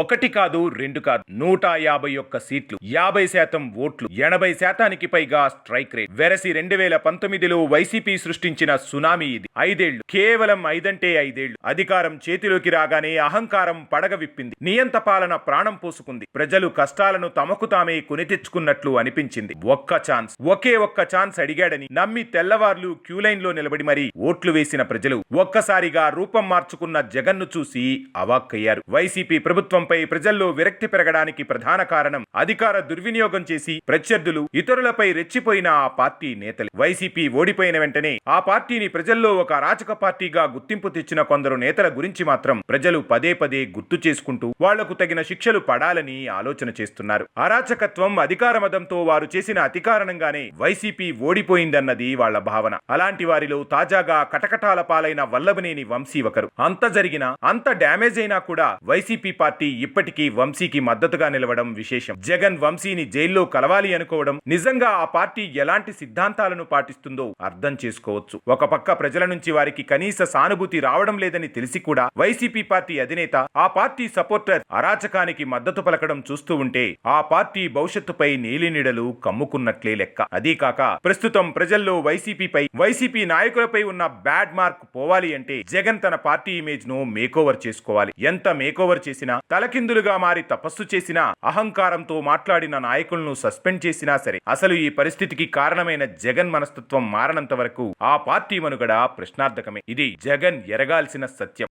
ఒకటి కాదు, రెండు కాదు, 151 సీట్లు, 50% ఓట్లు, 80% పైగా స్ట్రైక్ రేట్. వెరసి 2019లో వైసీపీ సృష్టించిన సునామీ ఇది. 5 ఏళ్లు, కేవలం 5 5 అధికారం చేతిలోకి రాగానే అహంకారం పడగ విప్పింది. నియంత పాలన ప్రాణం పోసుకుంది. ప్రజలు కష్టాలను తమకు తామే కొని తెచ్చుకున్నట్లు అనిపించింది. ఒకే ఒక్క ఛాన్స్ అడిగాడని నమ్మి తెల్లవార్లు క్యూలైన్ లో నిలబడి మరీ ఓట్లు వేసిన ప్రజలు ఒక్కసారిగా రూపం మార్చుకున్న జగన్ను చూసి అవాక్కయ్యారు. వైసీపీ ప్రభుత్వంపై ప్రజల్లో విరక్తి పెరగడానికి ప్రధాన కారణం అధికార దుర్వినియోగం చేసి ప్రత్యర్థులు ఇతరులపై రెచ్చిపోయిన ఆ పార్టీ నేతలు. వైసీపీ ఓడిపోయిన వెంటనే ఆ పార్టీని ప్రజల్లో ఒక అరాచక పార్టీగా గుర్తింపు తెచ్చిన కొందరు నేతల గురించి మాత్రం ప్రజలు పదే పదే గుర్తు చేసుకుంటూ వాళ్లకు తగిన శిక్షలు పడాలని ఆలోచన చేస్తున్నారు. అరాచకత్వం, అధికార మదంతో వారు చేసిన అతి కారణంగానే వైసీపీ ఓడిపోయిందన్నది వాళ్ల భావన. అలాంటి వారిలో తాజాగా కటకటాల పాలైన వల్లభనేని వంశీ ఒకరు. అంత జరిగినా, అంత డ్యామేజ్ అయినా కూడా వైసీపీ పార్టీ ఇప్పటికీ వంశీకి మద్దతుగా నిలవడం విశేషం. జగన్ వంశీని జైల్లో కలవాలి అనుకోవడం నిజంగా ఆ పార్టీ ఎలాంటి సిద్ధాంతాలను పాటిస్తుందో అర్థం చేసుకోవచ్చు. ఒక పక్క ప్రజల నుంచి వారికి కనీస సానుభూతి రావడం లేదని తెలిసి కూడా వైసీపీ పార్టీ అధినేత, ఆ పార్టీ సపోర్టర్ అరాచకానికి మద్దతు పలకడం చూస్తూ ఉంటే ఆ పార్టీ భవిష్యత్తుపై నీలినీడలు కమ్ముకున్నట్లే లెక్క. అదీ కాక ప్రస్తుతం ప్రజల్లో వైసీపీ నాయకులపై ఉన్న బ్యాడ్ మార్క్ పోవాలి అంటే జగన్ తన పార్టీ ఇమేజ్ ను మేకోవర్ చేసుకోవాలి. ఎంత మేకోవర్ చేసినా, తలకిందులుగా మారి తపస్సు చేసినా, అహంకారంతో మాట్లాడిన నాయకులను సస్పెండ్ చేసినా సరే అసలు ఈ పరిస్థితికి కారణమైన జగన్ మనస్తత్వం మారనంత వరకు ఆ పార్టీ మనుగడ ప్రశ్నార్థకమే. ఇది జగన్ ఎరగాల్సిన సత్యం.